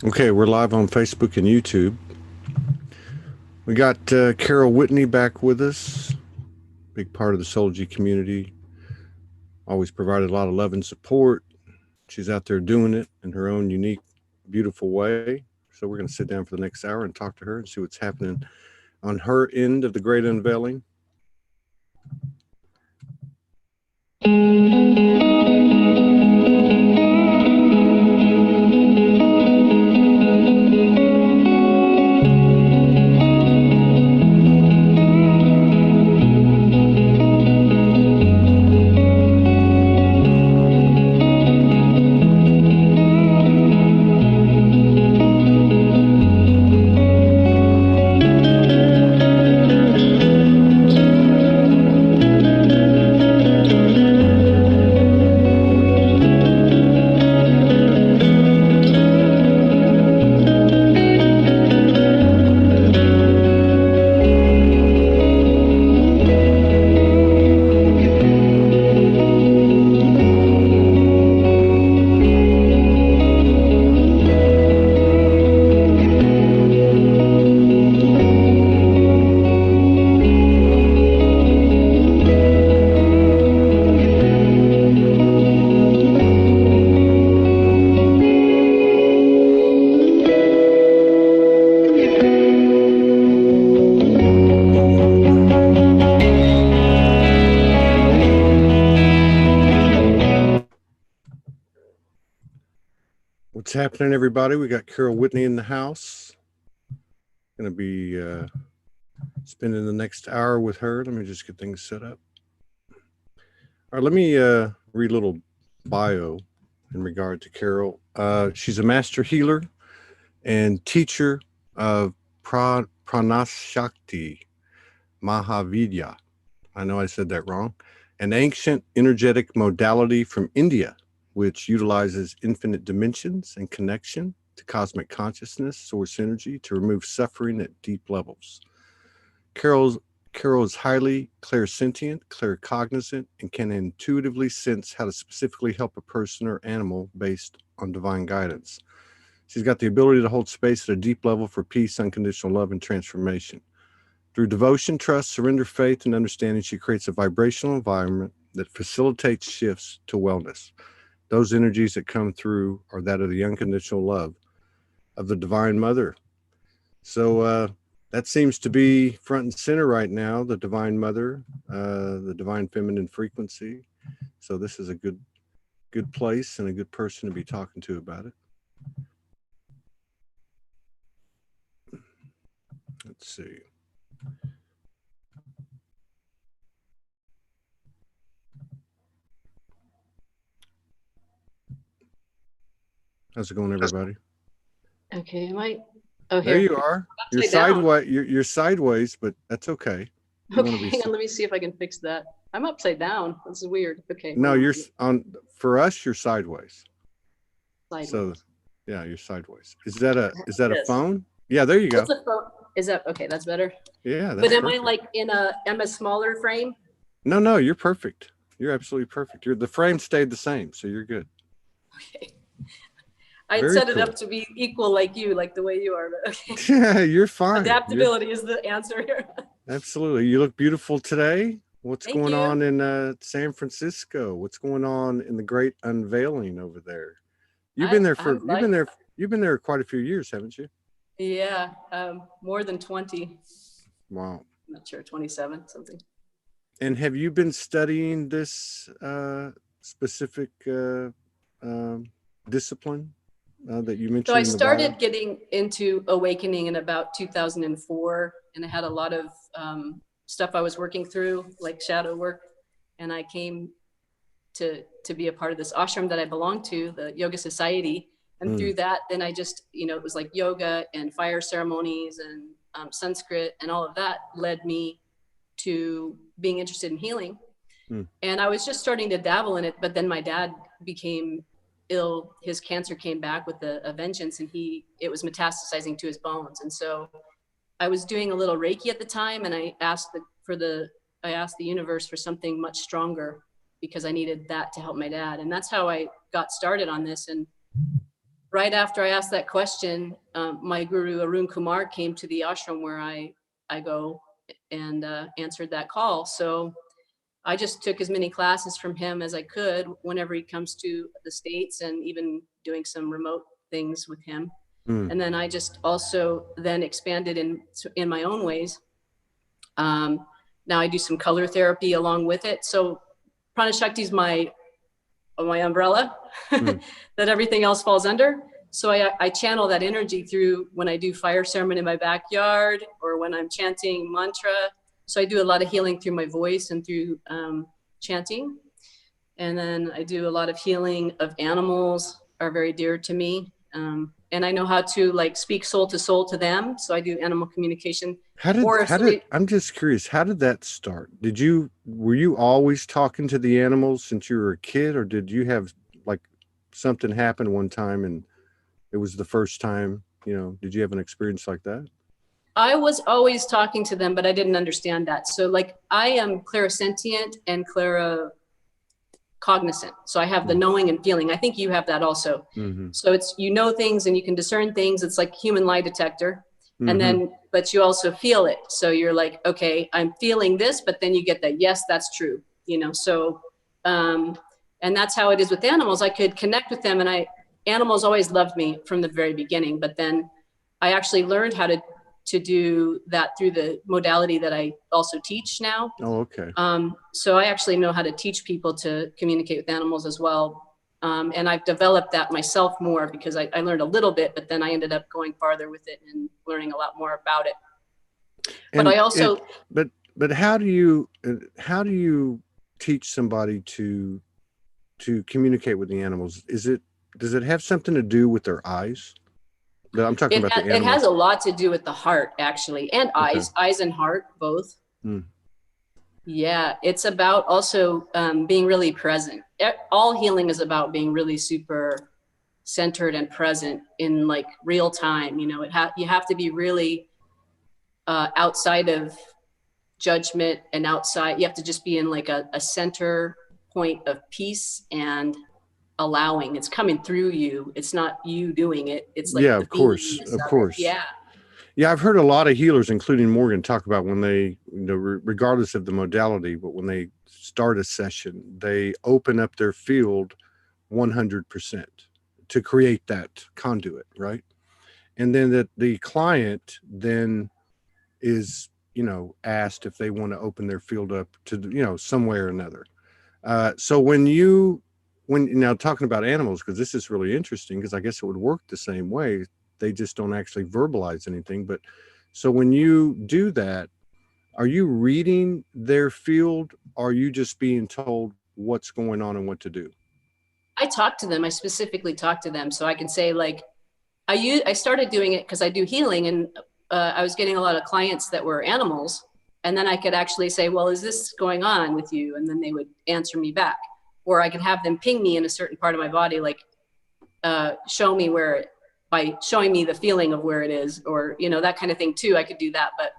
Okay, we're live on Facebook and YouTube. We got Carol Whitney back with us, big part of the Soul G community. Always provided a lot of love and support. She's out there doing it in her own unique, beautiful way. So we're going to sit down for the next hour and talk to her and see what's happening on her end of the great unveiling. What's happening, everybody? We got Carol Whitney in the house. Going to be spending the next hour with her. Let me just get things set up. All right, let me read a little bio in regard to Carol. She's a master healer and teacher of Prana Shakti Mahavidya. I know I said that wrong. An ancient energetic modality from India, which utilizes infinite dimensions and connection to cosmic consciousness, source energy to remove suffering at deep levels. Carol is highly clairsentient, claircognizant, and can intuitively sense how to specifically help a person or animal based on divine guidance. She's got the ability to hold space at a deep level for peace, unconditional love, and transformation. Through devotion, trust, surrender, faith, and understanding, she creates a vibrational environment that facilitates shifts to wellness. Those energies that come through are that of the unconditional love of the Divine Mother. So that seems to be front and center right now, the Divine Mother, the Divine Feminine frequency. So this is a good place and a good person to be talking to about it. Let's see. How's it going, everybody? Okay, am I? Oh, there here. you are. You're sideways. You're sideways, but that's okay. Okay, hang on. Let me see if I can fix that. I'm upside down. This is weird. Okay. No, you're on. For us, you're sideways. Sideways. So, yeah, you're sideways. Is that a phone? Yeah, there you go. What's a phone? Is that okay? That's better. Yeah, that's but am perfect. I like in a smaller frame? No, you're perfect. You're absolutely perfect. The frame stayed the same, so you're good. Okay. I'd set it up to be equal, like you, like the way you are. But okay. Yeah, you're fine. Adaptability is the answer here. Absolutely. You look beautiful today. What's going on in San Francisco? What's going on in the great unveiling over there? You've been there you've been there quite a few years, haven't you? Yeah, more than 20. Wow. I'm not sure, 27 something. And have you been studying this specific discipline that you mentioned? So I started getting into awakening in about 2004, and I had a lot of stuff I was working through, like shadow work, and I came to be a part of this ashram that I belong to, the Yoga Society, and through that, then I just, it was like yoga and fire ceremonies and Sanskrit, and all of that led me to being interested in healing. And I was just starting to dabble in it, but then my dad became ill. His cancer came back with a vengeance, and it was metastasizing to his bones. And so I was doing a little Reiki at the time, and I asked the universe for something much stronger, because I needed that to help my dad. And that's how I got started on this. And right after I asked that question, my guru Arun Kumar came to the ashram where I go and answered that call. So I just took as many classes from him as I could whenever he comes to the States, and even doing some remote things with him. And then I just also then expanded in my own ways. Now I do some color therapy along with it. So Prana Shakti is my umbrella that everything else falls under. So I channel that energy through when I do fire ceremony in my backyard, or when I'm chanting mantra. So I do a lot of healing through my voice and through chanting. And then I do a lot of healing of animals, are very dear to me. And I know how to like speak soul to them. So I do animal communication. I'm just curious, how did that start? Were you always talking to the animals since you were a kid, or did you have like something happen one time and it was the first time, did you have an experience like that? I was always talking to them, but I didn't understand that. So like I am clairsentient and cognizant. So I have the knowing and feeling. I think you have that also. So it's, things and you can discern things. It's like human lie detector. And then, but you also feel it. So you're like, okay, I'm feeling this, but then you get that, yes, that's true. So, and that's how it is with animals. I could connect with them, and animals always loved me from the very beginning, but then I actually learned how to do that through the modality that I also teach now. Oh, okay. So I actually know how to teach people to communicate with animals as well. And I've developed that myself more because I learned a little bit, but then I ended up going farther with it and learning a lot more about it. But I also, but how do you teach somebody to communicate with the animals? Does it have something to do with their eyes? I'm talking about the animals. It has a lot to do with the heart, actually, and eyes and heart, both. Yeah, it's about also being really present. All healing is about being really super centered and present in like real time. You have to be really outside of judgment and outside. You have to just be in like a center point of peace and allowing. It's coming through you. It's not you doing it. It's like, of course. Yeah, I've heard a lot of healers, including Morgan, talk about when they, regardless of the modality, but when they start a session, they open up their field 100% to create that conduit, right? And then that the client then is, asked if they want to open their field up to, some way or another. So when now talking about animals, because this is really interesting, because I guess it would work the same way. They just don't actually verbalize anything. But so when you do that, are you reading their field? Or are you just being told what's going on and what to do? I talk to them. I specifically talk to them. So I can say like, I started doing it because I do healing, and I was getting a lot of clients that were animals. And then I could actually say, well, is this going on with you? And then they would answer me back. Or I could have them ping me in a certain part of my body, like show me by showing me the feeling of where it is, or, that kind of thing too. I could do that. But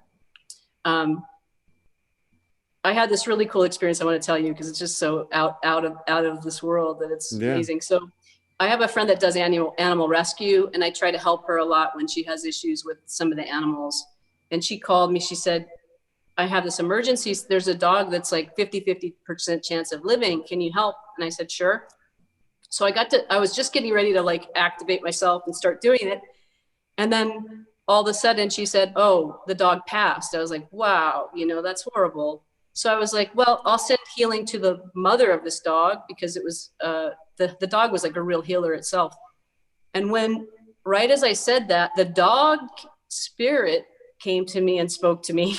I had this really cool experience I want to tell you, because it's just so out of this world that it's amazing. So I have a friend that does animal rescue, and I try to help her a lot when she has issues with some of the animals. And she called me, she said, I have this emergency. There's a dog that's like 50% chance of living. Can you help? And I said, sure. So I was just getting ready to like activate myself and start doing it. And then all of a sudden she said, oh, the dog passed. I was like, wow, that's horrible. So I was like, well, I'll send healing to the mother of this dog, because it was, the dog was like a real healer itself. And right as I said that, the dog spirit came to me and spoke to me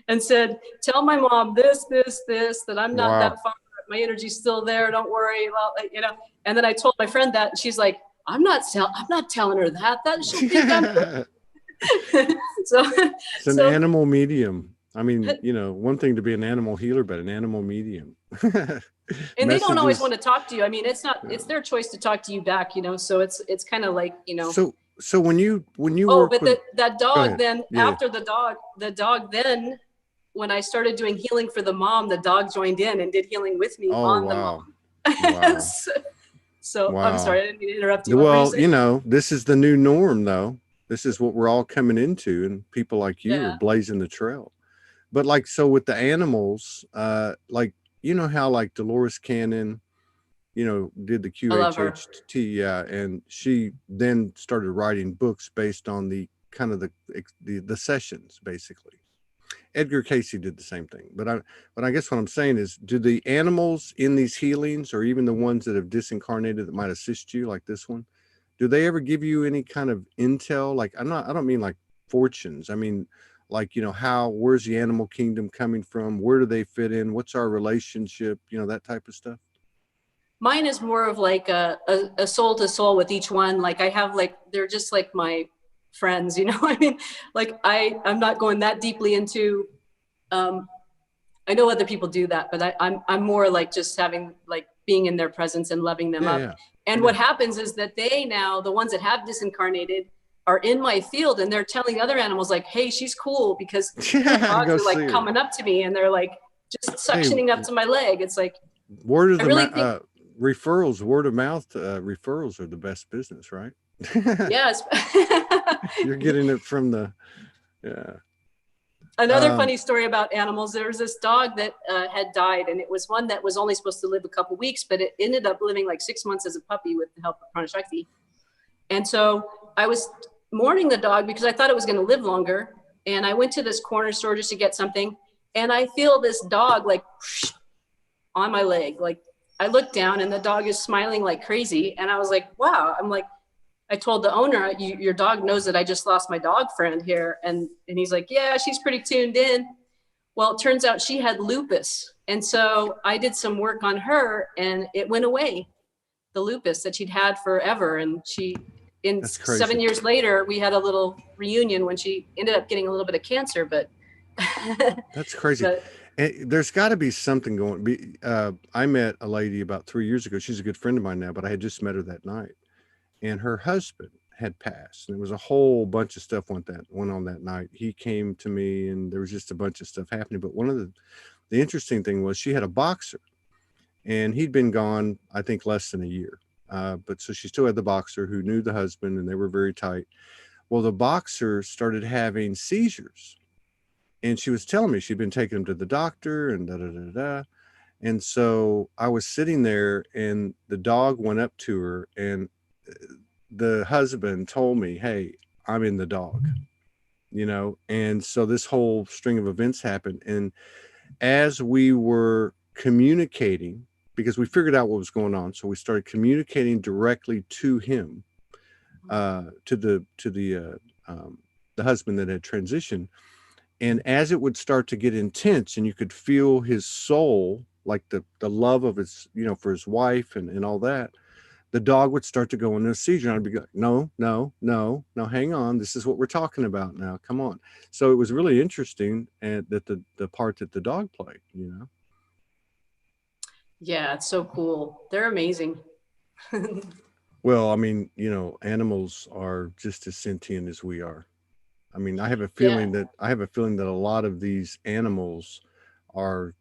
and said, tell my mom this, that I'm not that far. My energy's still there. Don't worry. Well, and then I told my friend that, and she's like, I'm not telling her that she'll think I'm it's an animal medium. I mean, one thing to be an animal healer, but an animal medium. And they don't always want to talk to you. I mean, it's their choice to talk to you back, so it's kind of like, So when you that dog, then after the dog then, when I started doing healing for the mom, the dog joined in and did healing with me on the mom. Wow. So I'm Wow. sorry, I didn't mean to interrupt you. What were you Well, saying? this is the new norm, though. This is what we're all coming into, and people like you are Yeah, blazing the trail. But like, so with the animals, like, how like Dolores Cannon, did the I love her. QHHT, yeah, and she then started writing books based on the kind of the sessions, basically. Edgar Casey did the same thing. But I guess what I'm saying is, do the animals in these healings, or even the ones that have disincarnated that might assist you, like this one, do they ever give you any kind of intel? Like, I don't mean like fortunes. I mean, like, where's the animal kingdom coming from? Where do they fit in? What's our relationship? That type of stuff. Mine is more of like a soul to soul with each one. Like I have like, they're just like my friends, I mean, like I'm not going that deeply into, I know other people do that, but I'm more like just having like being in their presence and loving them Yeah, up. yeah, And yeah. what happens is that they now, the ones that have disincarnated, are in my field and they're telling other animals like, hey, she's cool, because Yeah, dogs go are like see her. coming up to me and they're like just Hey, suctioning up to my leg. It's like, word of I the really think, referrals, word of mouth referrals are the best business, right? yes. You're getting it from the, yeah. Another Um, funny story about animals. There was this dog that had died, and it was one that was only supposed to live a couple weeks, but it ended up living like 6 months as a puppy with the help of Prana Shakti. And so I was mourning the dog because I thought it was going to live longer. And I went to this corner store just to get something, and I feel this dog like on my leg. Like I looked down, and the dog is smiling like crazy, and I was like, "Wow!" I'm like, I told the owner, your dog knows that I just lost my dog friend here. And he's like, yeah, she's pretty tuned in. Well, it turns out she had lupus. And so I did some work on her and it went away, the lupus that she'd had forever. And in that's 7 crazy. years later, we had a little reunion when she ended up getting a little bit of cancer, but, That's crazy. but And there's got to be something going. I met a lady about 3 years ago. She's a good friend of mine now, but I had just met her that night, and her husband had passed, and there was a whole bunch of stuff went on that night. He came to me, and there was just a bunch of stuff happening. But one of the interesting thing was, she had a boxer, and he'd been gone, I think, less than a year. But so she still had the boxer who knew the husband, and they were very tight. Well, the boxer started having seizures, and she was telling me she'd been taking him to the doctor and da da da da. And so I was sitting there, and the dog went up to her, and the husband told me, "Hey, I'm in the dog," And so this whole string of events happened. And as we were communicating, because we figured out what was going on, so we started communicating directly to him, to the husband that had transitioned. And as it would start to get intense, and you could feel his soul, like the love of his, for his wife and all that, the dog would start to go into a seizure. And I'd be like, no, no, no, no, hang on. This is what we're talking about now. Come on. So it was really interesting, and that the part that the dog played. yeah, it's so cool. They're amazing. Well, I mean, animals are just as sentient as we are. I mean, Yeah. I have a feeling that a lot of these animals are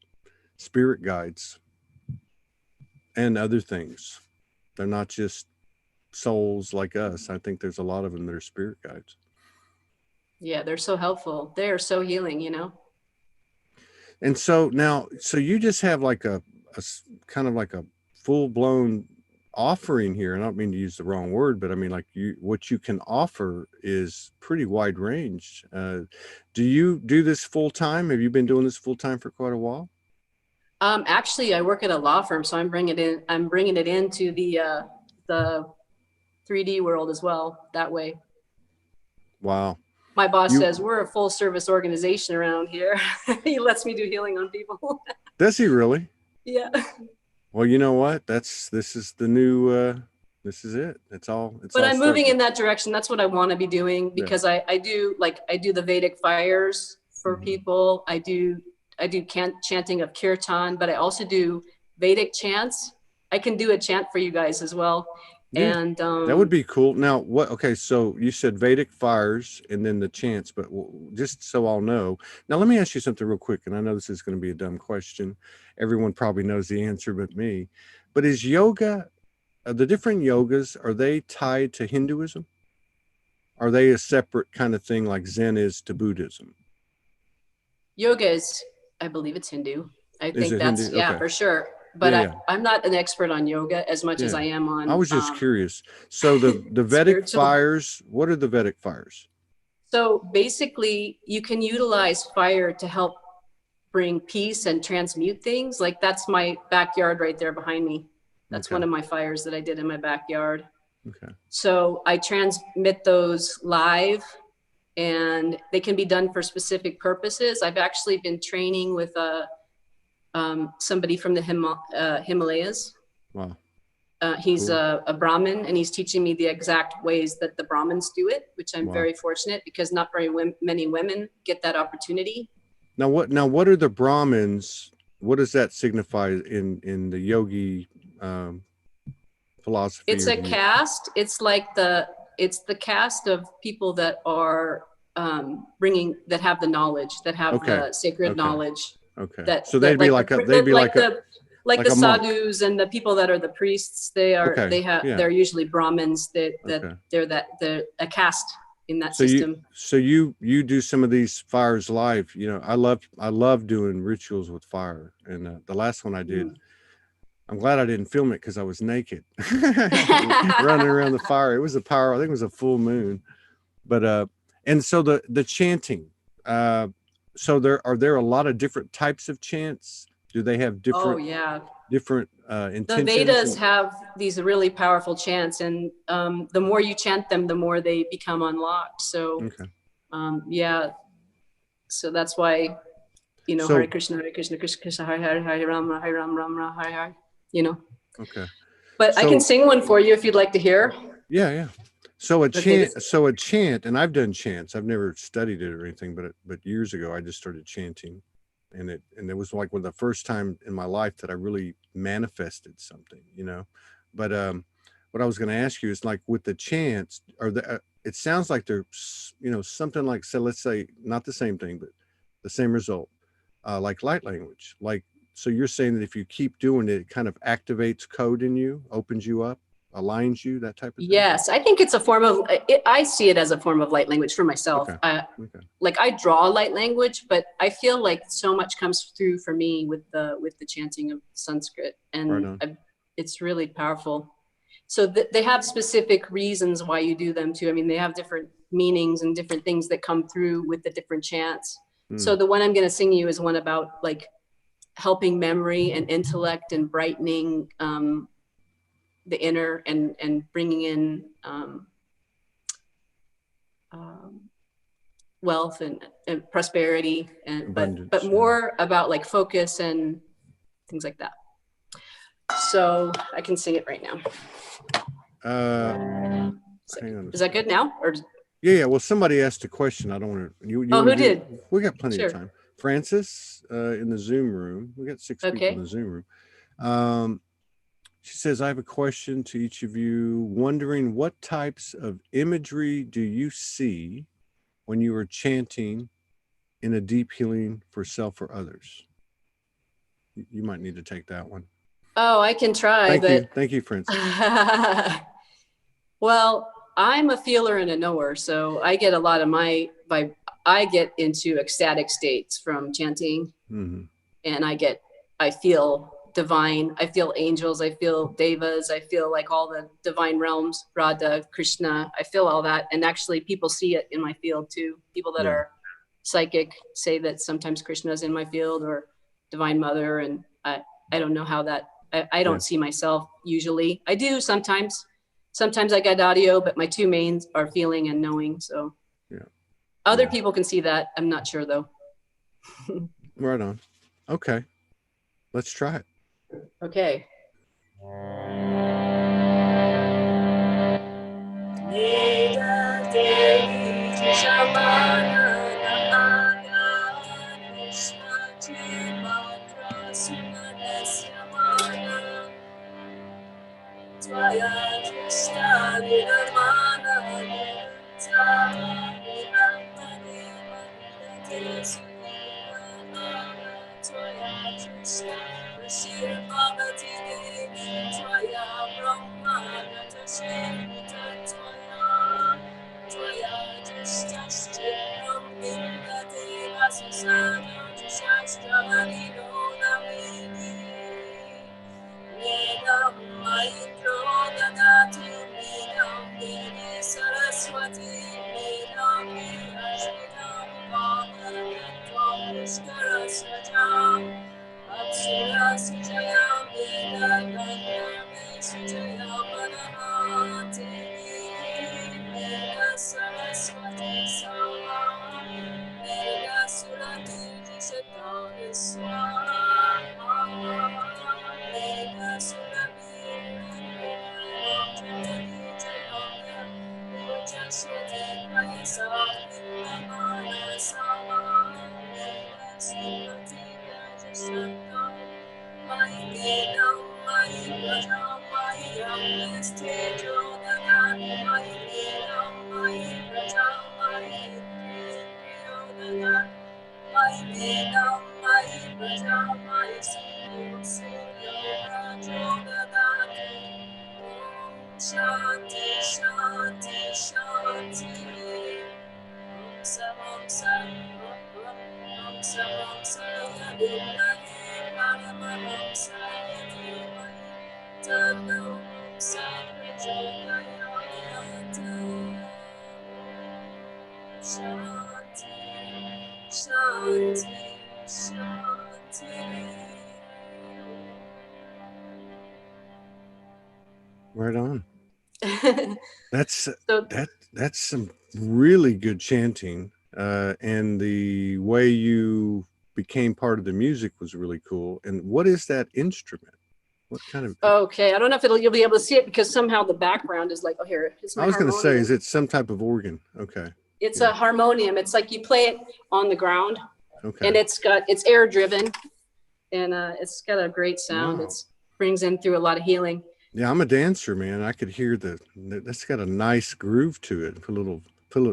spirit guides and other things. They're not just souls like us. I think there's a lot of them that are spirit guides. Yeah, they're so helpful. They are so healing. And so now, so you just have like a kind of like a full blown offering here. And I don't mean to use the wrong word, but I mean, like, what you can offer is pretty wide range. Do you do this full time? Have you been doing this full time for quite a while? Actually, I work at a law firm, so I'm bringing it into the 3D world as well. That way, Wow. my boss You says we're a full service organization around here. He lets me do healing on people. Does he really? Yeah. Well, you know what? This is the new this is it. It's But all I'm moving starting. in that direction. That's what I want to be doing, Yeah. because I do the Vedic fires for Mhm. people. I do chanting of kirtan, but I also do Vedic chants. I can do a chant for you guys as well. Yeah. And That would be cool. Now, what? Okay, so you said Vedic fires and then the chants, but just so I'll know. Now, let me ask you something real quick, and I know this is going to be a dumb question. Everyone probably knows the answer, but me. But is yoga the different yogas, are they tied to Hinduism? Are they a separate kind of thing like Zen is to Buddhism? Yoga is, I believe it's Hindu. I Is think it that's, Hindu? yeah, Okay. for sure. But Yeah, yeah. I'm not an expert on yoga as much as Yeah. I am I on was just curious. So the Vedic spiritual. fires, what are the Vedic fires? So basically, you can utilize fire to help bring peace and transmute things. Like that's my backyard right there behind me. That's Okay. one of my fires that I did in my backyard. Okay. So I transmit those live, and they can be done for specific purposes. I've actually been training with somebody from the Himalayas. Wow. He's Cool. a Brahmin, and he's teaching me the exact ways that the Brahmins do it, which I'm Wow. very fortunate, because not very many women get that opportunity. Now what are the Brahmins? What does that signify in the yogi philosophy? It's a caste. It's like it's the caste of people that are that have the knowledge, that have Okay. the sacred Okay. knowledge. Okay. That So they'd be like the like a monk. sadhus and the people that are the priests. Okay. Yeah. They're usually Brahmins. Okay. They're a caste in that So system. you do some of these fires live. You know, I love doing rituals with fire, and the last one I did, I'm glad I didn't film it because I was naked running around the fire. It was I think it was a full moon, but and so the chanting, so are there a lot of different types of chants? Do they have different? Oh yeah. Different intentions? The Vedas have these really powerful chants, and the more you chant them, the more they become unlocked. So, okay. Yeah, so that's why, So, Hare Krishna, Krishna Krishna, Hare Hare, Hare Rama, Hare Rama, Hare Hare, Okay. But I can sing one for you if you'd like to hear. Yeah. So a chant, and I've done chants. I've never studied it or anything, but years ago I just started chanting, and it was like one of the first time in my life that I really manifested something, But what I was going to ask you is, like, with the chants, it sounds like they're something like, so let's say not the same thing, but the same result, like light language. Like, so you're saying that if you keep doing it, it kind of activates code in you, opens you up, aligns you, that type of thing? Yes, I think it's a form of, I see it as a form of light language for myself. Okay. Like I draw light language, but I feel like so much comes through for me with the chanting of Sanskrit, and it's really powerful. So they have specific reasons why you do them too. I mean, they have different meanings and different things that come through with the different chants. So the one I'm going to sing you is one about like helping memory and intellect and brightening the inner, and bringing in wealth and prosperity, and but more about like focus and things like that. So I can sing it right now. Hang on. Is that good now? Or yeah. Well, somebody asked a question. I don't want to. You who did? We got plenty of time. Francis in the Zoom room. We got 6 people in the Zoom room. She says, I have a question to each of you, wondering what types of imagery do you see when you are chanting in a deep healing for self or others? You might need to take that one. Oh, I can try. Thank you, Francis. Well, I'm a feeler and a knower, so I get a lot of I get into ecstatic states from chanting, and I feel divine. I feel angels. I feel devas. I feel like all the divine realms, Radha, Krishna. I feel all that, and actually, people see it in my field too. People that are psychic say that sometimes Krishna is in my field, or Divine Mother, and I don't know how that. I don't see myself usually. I do sometimes. Sometimes I get audio, but my two mains are feeling and knowing. So other people can see that. I'm not sure though. Right on. Okay. Let's try it. Okay. Right on. That's So, that's some really good chanting, and the way you became part of the music was really cool. And what is that instrument? What kind of? okay, I don't know if you'll be able to see it because somehow the background is like, oh, here, it's my I was going to say, harmonium. is it some type of organ? Okay. It's Yeah. a harmonium. It's like you play it on the ground, Okay. and it's air driven, and it's got a great sound. Wow. It brings in through a lot of healing. Yeah, I'm a dancer, man. I could hear that's got a nice groove to it. Put a little,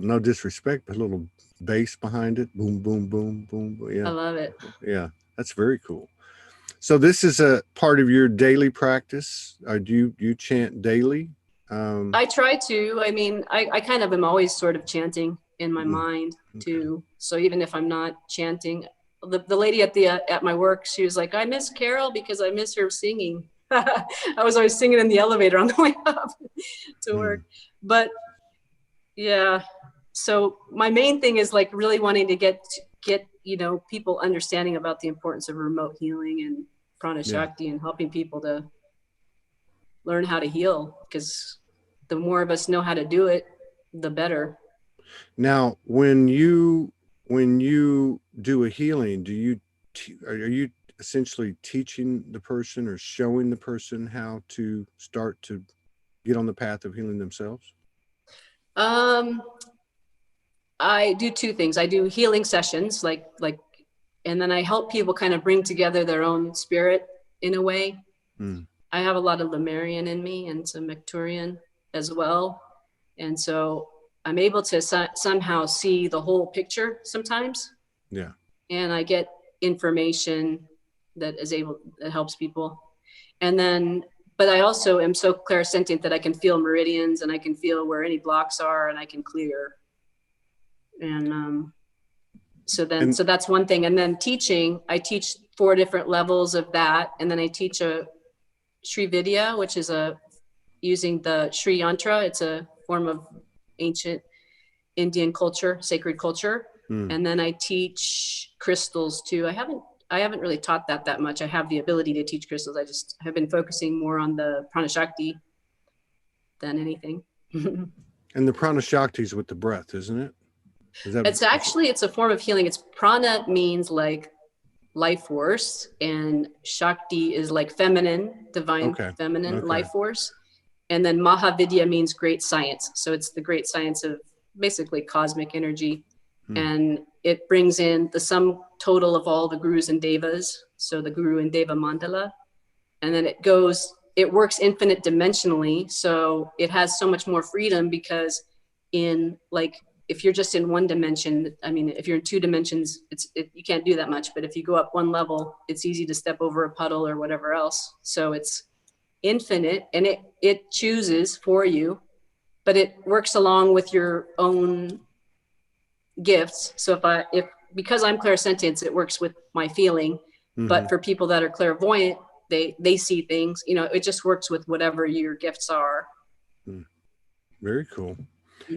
no disrespect, but a little bass behind it. Boom, boom, boom, boom. Yeah. I love it. Yeah, that's very cool. So this is a part of your daily practice. Do you chant daily? I try to. I mean, I kind of am always sort of chanting in my mind too. So even if I'm not chanting, the lady at my work, she was like, I miss Carol because I miss her singing. I was always singing in the elevator on the way up to work. But yeah, so my main thing is like really wanting to get people understanding about the importance of remote healing and Prana Shakti and helping people to learn how to heal, because the more of us know how to do it, the better. Now, when you do a healing, are you essentially teaching the person or showing the person how to start to get on the path of healing themselves? I do two things. I do healing sessions, and then I help people kind of bring together their own spirit in a way. I have a lot of Lemurian in me and some Victorian as well. And so I'm able to somehow see the whole picture sometimes. Yeah. And I get information that helps people. And then, but I also am so clairsentient that I can feel meridians and I can feel where any blocks are and I can clear. And so that's one thing. And then teaching, I teach 4 different levels of that. And then I teach a Sri Vidya, which is using the Sri Yantra. It's a form of ancient Indian culture, sacred culture. And then I teach crystals too. I haven't really taught that much. I have the ability to teach crystals. I just have been focusing more on the Prana Shakti than anything. And the Prana Shakti is with the breath, isn't it? It's a form of healing. It's Prana means like life force, and Shakti is like feminine, divine, feminine life force. And then Mahavidya means great science. So it's the great science of basically cosmic energy. And it brings in the sum total of all the gurus and devas. So the guru and deva mandala. And then it works infinite dimensionally. So it has so much more freedom, because if you're just in one dimension, I mean, if you're in 2 dimensions, you can't do that much. But if you go up 1 level, it's easy to step over a puddle or whatever else. So it's infinite, and it chooses for you, but it works along with your own gifts. So if because I'm clairsentient, it works with my feeling. But for people that are clairvoyant, they see things, you know, it just works with whatever your gifts are. Very cool.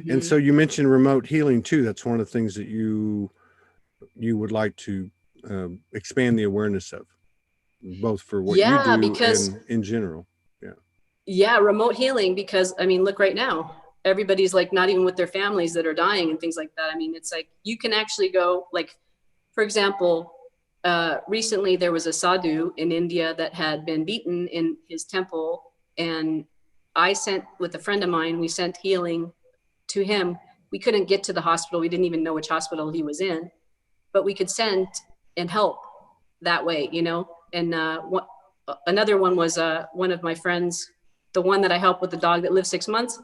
And so you mentioned remote healing too. That's one of the things that you would like to expand the awareness of, both for what you do because, and in general. Yeah, remote healing, because I mean, look right now, everybody's like not even with their families that are dying and things like that. I mean, it's like you can actually go, like, for example, recently there was a sadhu in India that had been beaten in his temple, and I sent, with a friend of mine, we sent healing to him. We couldn't get to the hospital. We didn't even know which hospital he was in, but we could send and help that way, you know. And another one was one of my friends, the one that I helped with the dog that lived 6 months.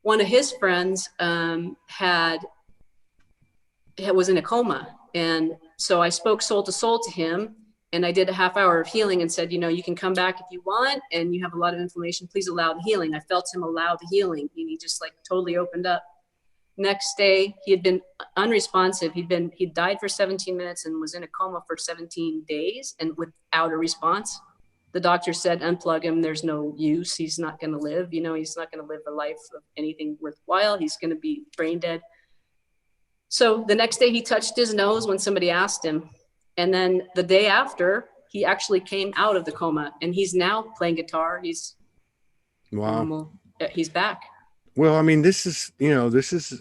One of his friends was in a coma. And so I spoke soul to soul to him, and I did a half hour of healing and said, you know, you can come back if you want, and you have a lot of inflammation, please allow the healing. I felt him allow the healing, and he just like totally opened up. Next day, he had been unresponsive. He died for 17 minutes and was in a coma for 17 days and without a response. The doctor said, unplug him. There's no use. He's not going to live. You know, he's not going to live a life of anything worthwhile. He's going to be brain dead. So the next day he touched his nose when somebody asked him. And then the day after, he actually came out of the coma, and he's now playing guitar. He's normal. He's back. Well, I mean, this is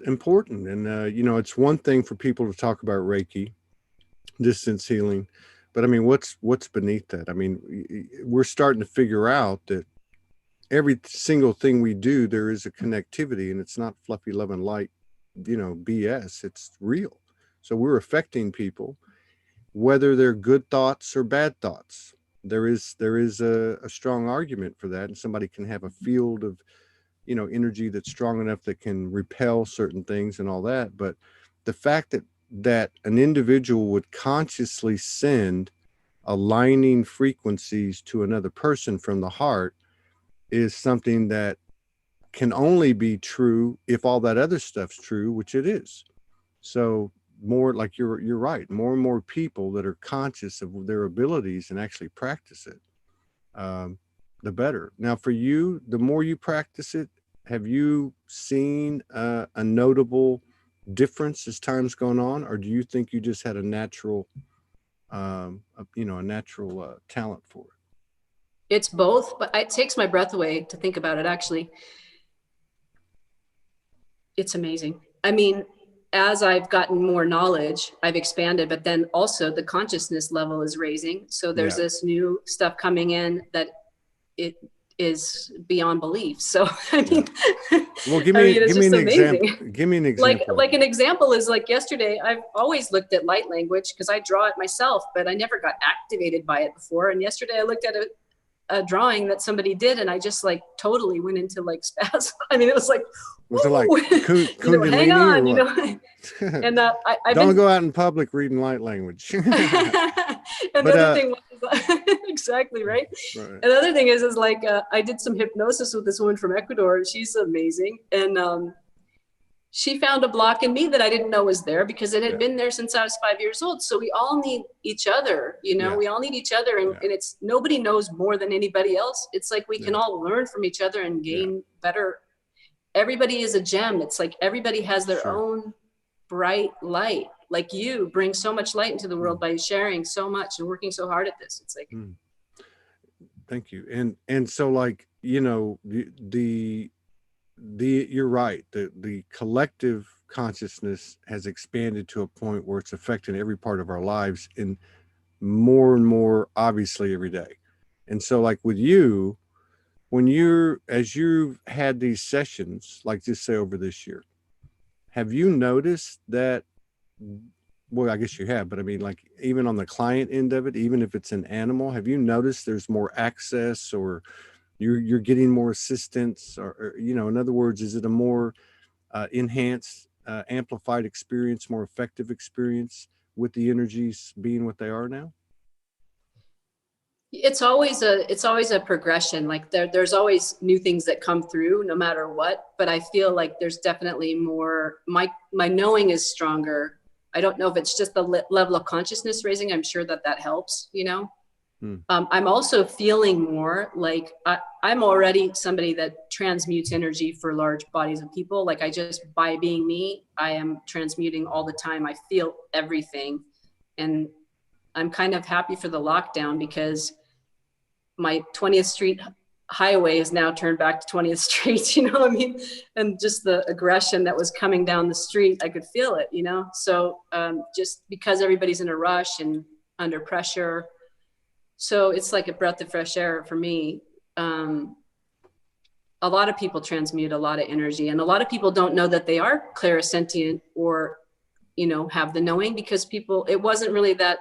important. And, you know, it's one thing for people to talk about Reiki, distance healing, but I mean, what's beneath that? I mean, we're starting to figure out that every single thing we do, there is a connectivity, and it's not fluffy love and light, you know, BS. It's real. So we're affecting people, whether they're good thoughts or bad thoughts. There is a strong argument for that, and somebody can have a field of, you know, energy that's strong enough that can repel certain things and all that. But the fact that an individual would consciously send aligning frequencies to another person from the heart is something that can only be true if all that other stuff's true, which it is. So more, like you're right, more and more people that are conscious of their abilities and actually practice it, the better. Now for you, the more you practice it, have you seen a notable difference as time's gone on, or do you think you just had a natural talent for it? It's both, but it takes my breath away to think about it. Actually, it's amazing. I mean, as I've gotten more knowledge, I've expanded, but then also the consciousness level is raising. So there's this new stuff coming in that it is beyond belief. So I mean, well, give me an example. Give me an example. Like an example is like yesterday, I've always looked at light language because I draw it myself, but I never got activated by it before. And yesterday I looked at a drawing that somebody did, and I just like totally went into like spasm. I mean, it was like, was it like you know, hang on, you know. And I don't go out in public reading light language. Another thing was, exactly right. Another thing is like I did some hypnosis with this woman from Ecuador, and she's amazing. And she found a block in me that I didn't know was there because it had been there since I was 5 years old. So we all need each other, you know, we all need each other. And it's, nobody knows more than anybody else. It's like we can all learn from each other and gain better. Everybody is a gem. It's like everybody has their own bright light. Like you bring so much light into the world by sharing so much and working so hard at this. It's like, thank you. And so, like, you know, the you're right. The collective consciousness has expanded to a point where it's affecting every part of our lives in more and more obviously every day. And so, like with you, as you've had these sessions, like just say over this year, have you noticed that, well, I guess you have, but I mean, like even on the client end of it, even if it's an animal, have you noticed there's more access, or you're getting more assistance, or you know, in other words, is it a more enhanced, amplified experience, more effective experience with the energies being what they are now? It's always a progression. Like there's always new things that come through no matter what, but I feel like there's definitely more, my knowing is stronger. I don't know if it's just the level of consciousness raising. I'm sure that helps, you know. I'm also feeling more like I'm already somebody that transmutes energy for large bodies of people. Like I just, by being me, I am transmuting all the time. I feel everything. And I'm kind of happy for the lockdown because my 20th Street highway is now turned back to 20th Street, you know what I mean? And just the aggression that was coming down the street, I could feel it, you know? So just because everybody's in a rush and under pressure, so it's like a breath of fresh air for me. A lot of people transmute a lot of energy, and a lot of people don't know that they are clairsentient or, you know, have the knowing, because it wasn't really that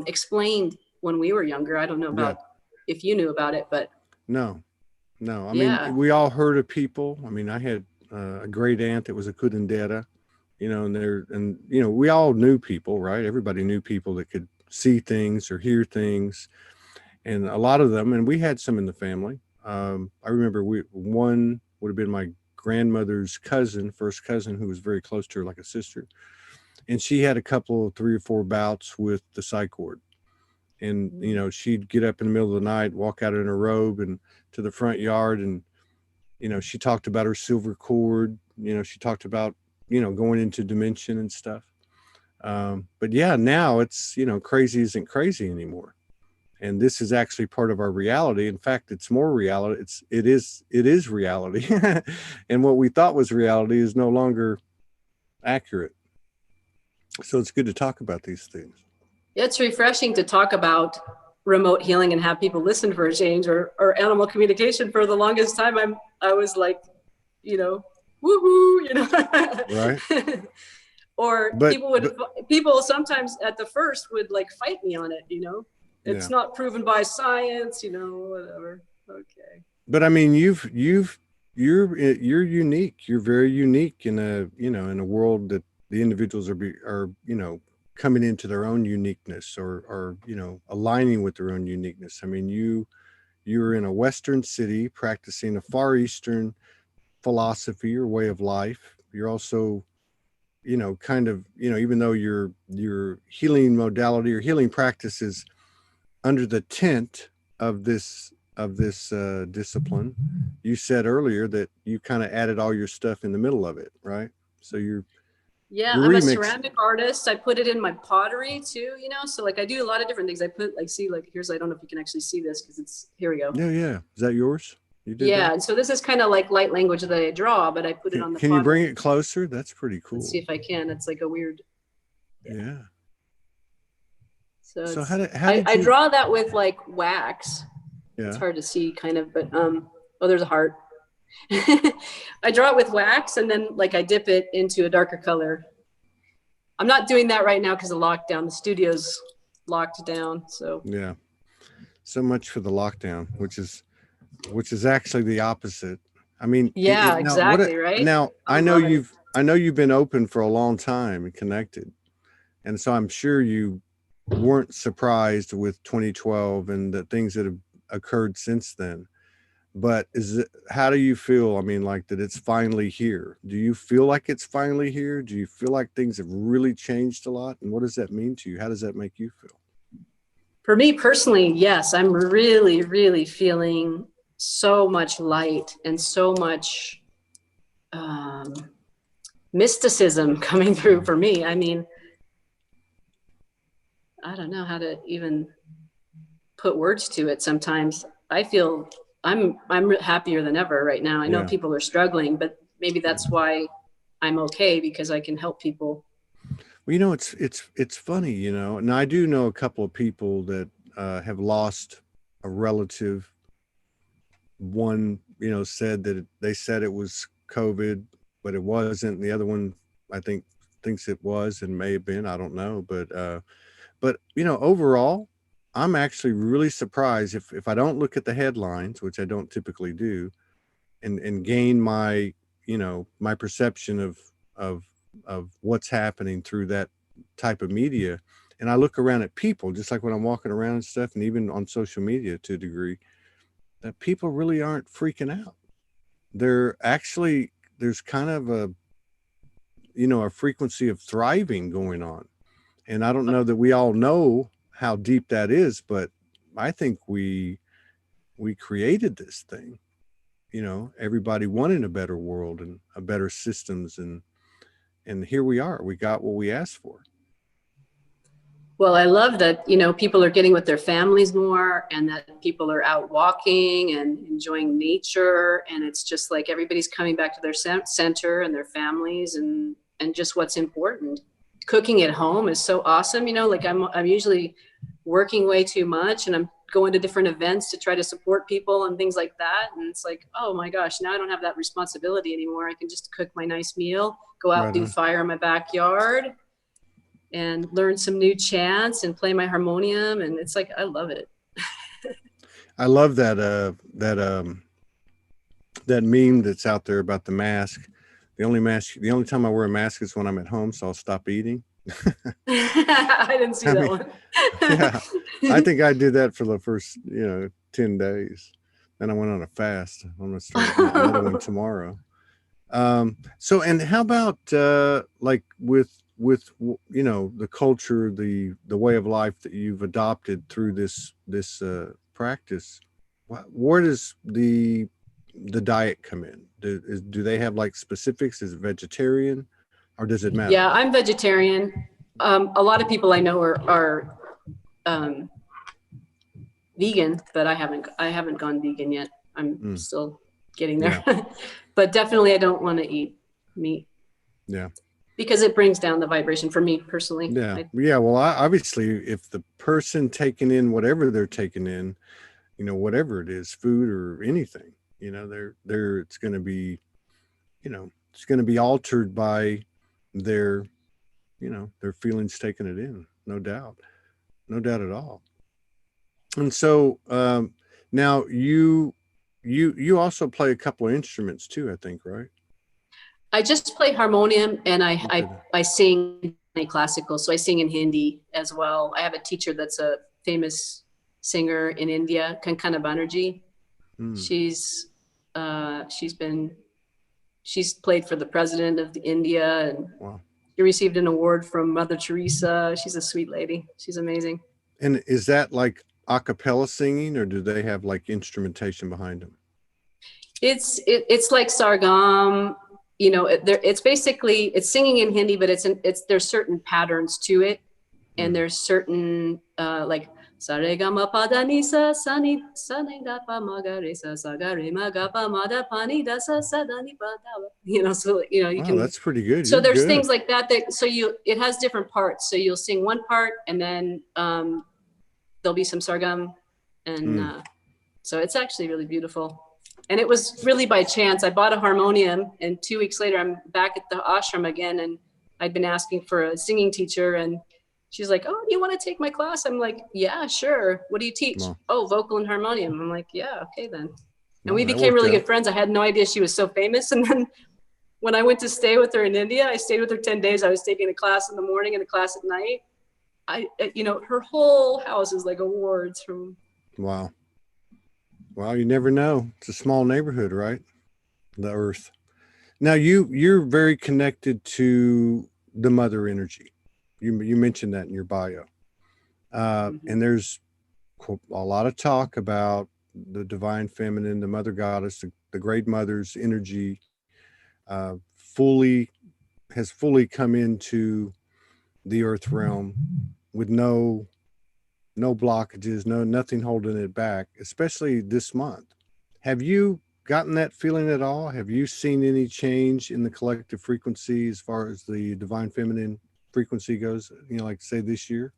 explained when we were younger. I don't know about if you knew about it, but no. I mean, we all heard of people. I mean, I had a great aunt that was a curandera, you know, and you know, we all knew people, right? Everybody knew people that could see things or hear things, and a lot of them, and we had some in the family. I remember one would have been my grandmother's cousin, first cousin, who was very close to her, like a sister, and she had a couple, 3 or 4 bouts with the psych ward. And you know, she'd get up in the middle of the night, walk out in her robe and to the front yard, and you know, she talked about her silver cord. You know, she talked about, you know, going into dimension and stuff. But yeah, now it's, you know, crazy isn't crazy anymore, and this is actually part of our reality. In fact, it's more reality. It is reality. And what we thought was reality is no longer accurate. So it's good to talk about these things. It's refreshing to talk about remote healing and have people listen for a change, or animal communication. For the longest time, I was like, you know, woohoo, you know. Right. Or people sometimes at the first would like fight me on it, you know. It's not proven by science, you know, whatever. Okay. But I mean, you're unique. You're very unique in a, you know, in a world that the individuals are, you know, coming into their own uniqueness, or, you know, aligning with their own uniqueness. I mean, you're in a Western city practicing a Far Eastern philosophy or way of life. You're also, you know, kind of, you know, even though your healing modality or healing practice is under the tent of this discipline, you said earlier that you kind of added all your stuff in the middle of it, right? So you're I'm a ceramic artist. I put it in my pottery too, you know. So like I do a lot of different things. I put like, see, like here's, I don't know if you can actually see this because it's, here we go. Yeah. Is that yours? You did that? And so this is kind of like light language that I draw, but I put it on the Can pottery. you bring it closer? That's pretty cool. Let's see if I can. It's like a weird. Yeah. So how did I draw that with like wax. Yeah. It's hard to see kind of, but oh, there's a heart. I draw it with wax, and then like I dip it into a darker color. I'm not doing that right now because of lockdown. The studio's locked down. So yeah, so much for the lockdown, which is actually the opposite. I mean, exactly, right? Now I know you've been open for a long time and connected, and so I'm sure you weren't surprised with 2012 and the things that have occurred since then. But how do you feel? I mean, like that it's finally here. Do you feel like it's finally here? Do you feel like things have really changed a lot? And what does that mean to you? How does that make you feel? For me personally, yes, I'm really, really feeling so much light and so much mysticism coming through for me. I mean, I don't know how to even put words to it sometimes. I feel I'm happier than ever right now. I know people are struggling, but maybe that's why I'm okay, because I can help people. Well, you know, it's funny, you know, and I do know a couple of people that have lost a relative. One, you know, said that they said it was COVID, but it wasn't. The other one, I think, thinks it was and may have been. I don't know, but you know, overall, I'm actually really surprised if I don't look at the headlines, which I don't typically do, and gain my, you know, my perception of what's happening through that type of media. And I look around at people, just like when I'm walking around and stuff, and even on social media to a degree, that people really aren't freaking out. They're actually, there's kind of a, a frequency of thriving going on. And I don't know that we all know how deep that is, but I think we created this thing, everybody wanting a better world and a better systems. And here we are, we got what we asked for. Well, I love that, people are getting with their families more, and that people are out walking and enjoying nature. And it's just like everybody's coming back to their center and their families and just what's important. Cooking at home is so awesome. Like I'm usually working way too much, and I'm going to different events to try to support people and things like that. And it's like, oh my gosh, now I don't have that responsibility anymore. I can just cook my nice meal, go out, do fire in my backyard, and learn some new chants and play my harmonium. And it's like, I love it. I love that meme that's out there about the mask. The only time I wear a mask is when I'm at home, so I'll stop eating. I didn't see that one. Yeah, I think I did that for the first 10 days. Then I went on a fast. I'm gonna start another one tomorrow. So, and how about like with the culture, the way of life that you've adopted through this practice, where does the diet come in? Do they have like specifics? Is it vegetarian, or does it matter? Yeah, I'm vegetarian. A lot of people I know are vegan, but I haven't gone vegan yet. I'm still getting there. Yeah. But definitely I don't want to eat meat. Yeah. Because it brings down the vibration for me personally. Yeah. Well, obviously, if the person taking in whatever they're taking in, whatever it is, food or anything, it's going to be, it's going to be altered by their feelings taking it in. No doubt at all. And so now you also play a couple of instruments too, I think, right? I just play harmonium, and I sing classical. So I sing in Hindi as well. I have a teacher that's a famous singer in India, Kankana Banerjee. She's played for the president of India, and she received an award from Mother Teresa. She's a sweet lady. She's amazing. And is that like a cappella singing, or do they have like instrumentation behind them? It's like Sargam. It's basically, it's singing in Hindi, but there's certain patterns to it, and there's certain like Saregama Padanisa Sani Sanidapa Magaresa Sagare Magapa Mada Pani Dasa Sadani Pada. So you can. That's pretty good. So there's things like that it has different parts. So you'll sing one part, and then there'll be some Sargam, and so it's actually really beautiful. And it was really by chance. I bought a harmonium, and 2 weeks later, I'm back at the ashram again. And I'd been asking for a singing teacher, and she's like, "Oh, do you want to take my class?" I'm like, "Yeah, sure. What do you teach?" "Oh, vocal and harmonium." I'm like, "Yeah, okay then." And we became really good friends. I had no idea she was so famous. And then when I went to stay with her in India, I stayed with her 10 days. I was taking a class in the morning and a class at night. Her whole house is like awards from. Wow. Well, you never know. It's a small neighborhood, right? The earth. Now you're very connected to the mother energy. You mentioned that in your bio. And there's a lot of talk about the divine feminine, the mother goddess, the great mother's energy has fully come into the earth realm with no blockages, nothing holding it back, especially this month. Have you gotten that feeling at all? Have you seen any change in the collective frequency as far as the divine feminine frequency goes, like say this year?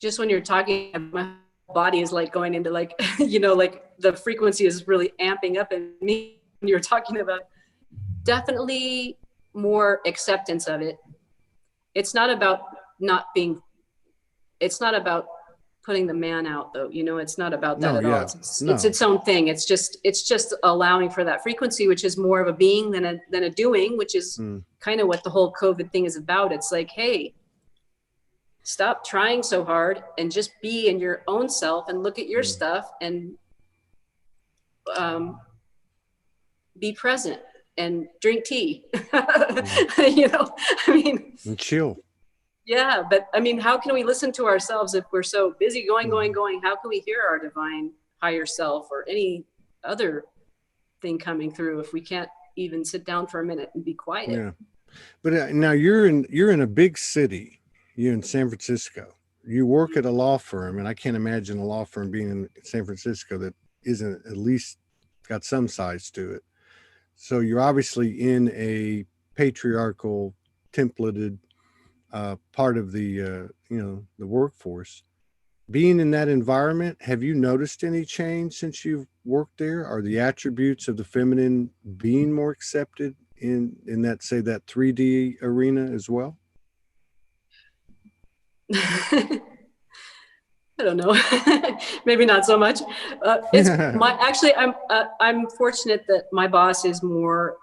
Just when you're talking, my body is like going into like, like the frequency is really amping up in me when you're talking about. Definitely more acceptance of it. It's not about it's not about putting the man out though. It's not about that at all. It's its own thing. It's just allowing for that frequency, which is more of a being than a doing, which is kind of what the whole COVID thing is about. It's like, hey, stop trying so hard and just be in your own self and look at your stuff and be present and drink tea. You know, I mean, and chill. yeah, but I mean, how can we listen to ourselves if we're so busy going? How can we hear our divine higher self or any other thing coming through if we can't even sit down for a minute and be quiet? Yeah. But now you're in a big city. You're in San Francisco. You work at a law firm, and I can't imagine a law firm being in San Francisco that isn't at least got some size to it. So you're obviously in a patriarchal, templated part of the the workforce. Being in that environment, have you noticed any change since you've worked there? Are the attributes of the feminine being more accepted in that, say, that 3D arena as well? I don't know. Maybe not so much. I'm fortunate that my boss is more,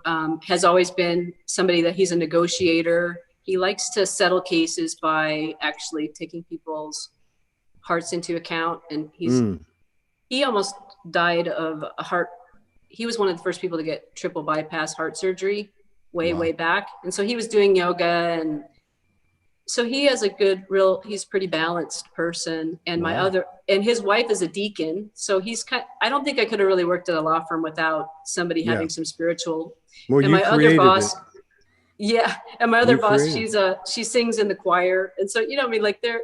has always been somebody that he's a negotiator. He likes to settle cases by actually taking people's hearts into account. And he almost died of a heart. He was one of the first people to get triple bypass heart surgery way back. And so he was doing yoga, and so he has a good, he's a pretty balanced person. And and his wife is a deacon. So I don't think I could have really worked at a law firm without somebody having some spiritual. Well, and my other boss, and my other boss, she sings in the choir. And so, I mean, like they're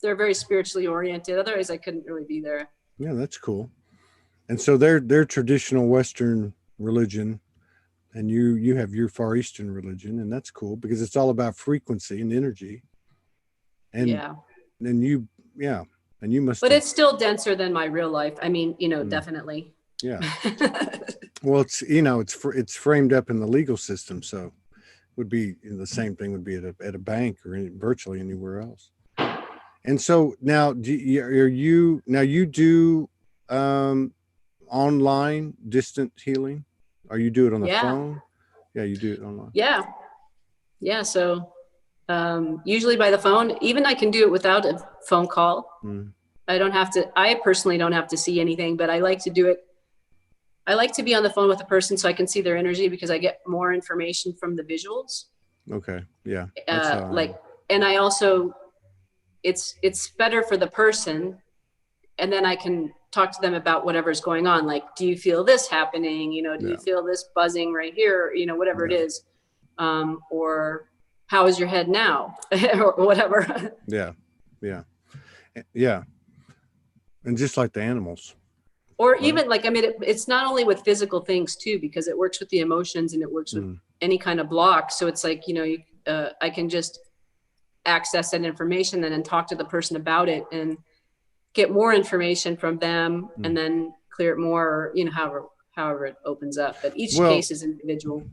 very spiritually oriented. Otherwise I couldn't really be there. Yeah, that's cool. And so they're traditional Western religion, and you have your Far Eastern religion, and that's cool because it's all about frequency and energy. And you must. But it's still denser than my real life. I mean, definitely. Yeah. Well, it's framed up in the legal system, so would be the same thing would be at a bank or virtually anywhere else. And so now, you do online distant healing? Or you do it on the phone? Yeah, you do it online. Yeah. So usually by the phone. Even I can do it without a phone call. I personally don't have to see anything, but I like to do it. I like to be on the phone with a person so I can see their energy, because I get more information from the visuals. Okay. Yeah. And I also, it's better for the person, and then I can talk to them about whatever's going on. Like, do you feel this happening? Do you feel this buzzing right here? Whatever it is. Or how is your head now? Or whatever. Yeah. And just like the animals. Or even it's not only with physical things too, because it works with the emotions and it works with any kind of block. So it's like, I can just access that information and then talk to the person about it and get more information from them and then clear it more, or, however it opens up. But each case is individual.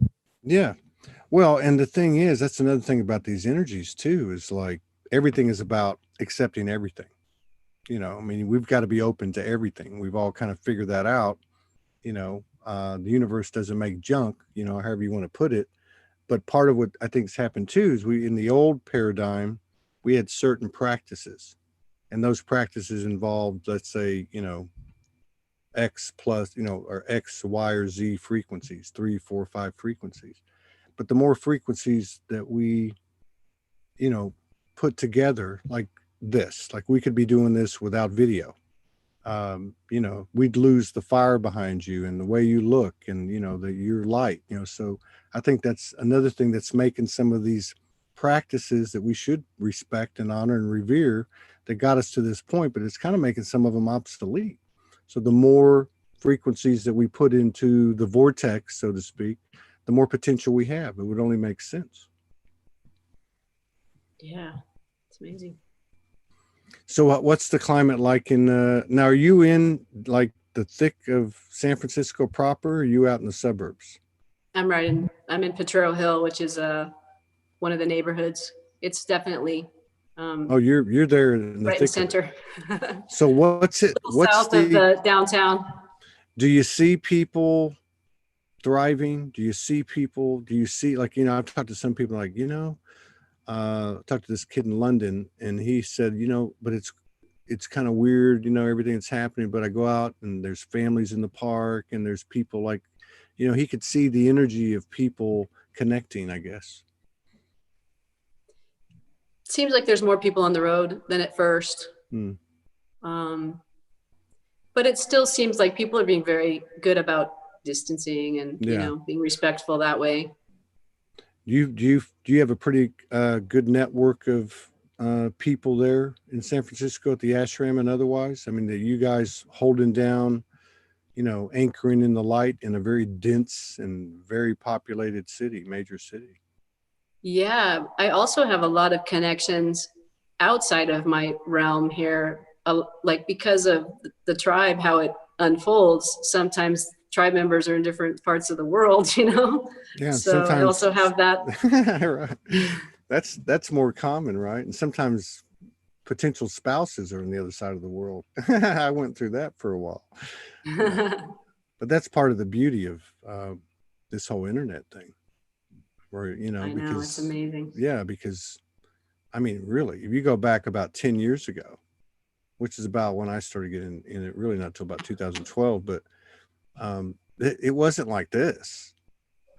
Yeah. Well, and the thing is, that's another thing about these energies too, is like everything is about accepting everything. I mean, we've got to be open to everything. We've all kind of figured that out. The universe doesn't make junk, however you want to put it. But part of what I think has happened too is in the old paradigm, we had certain practices, and those practices involved, let's say, X plus, or X, Y, or Z frequencies, 3, 4, 5 frequencies. But the more frequencies that we, put together, like this, like we could be doing this without video. We'd lose the fire behind you and the way you look and, your light, so I think that's another thing that's making some of these practices that we should respect and honor and revere that got us to this point, but it's kind of making some of them obsolete. So the more frequencies that we put into the vortex, so to speak, the more potential we have. It would only make sense. Yeah, it's amazing. So what's the climate like now are you in like the thick of San Francisco proper, or are you out in the suburbs? I'm in Potrero Hill, which is one of the neighborhoods. It's definitely you're there in the right in the center. So what's south of the downtown? Do you see people thriving? Do you see, like, I've talked to some people like, talked to this kid in London, and he said, but it's kind of weird, everything that's happening. But I go out and there's families in the park, and there's people like, he could see the energy of people connecting, I guess. Seems like there's more people on the road than at first. But it still seems like people are being very good about distancing and, being respectful that way. Do you have a pretty good network of people there in San Francisco at the ashram and otherwise? I mean, that you guys holding down, anchoring in the light in a very dense and very populated city, major city. Yeah, I also have a lot of connections outside of my realm here, like because of the tribe, how it unfolds. Sometimes tribe members are in different parts of the world, Yeah, so sometimes I also have that. Right. That's more common, right? And sometimes potential spouses are on the other side of the world. I went through that for a while. But that's part of the beauty of this whole internet thing, where I know, it's amazing. Yeah, because I mean, really, if you go back about 10 years ago, which is about when I started getting in it, really not until about 2012, but it wasn't like this.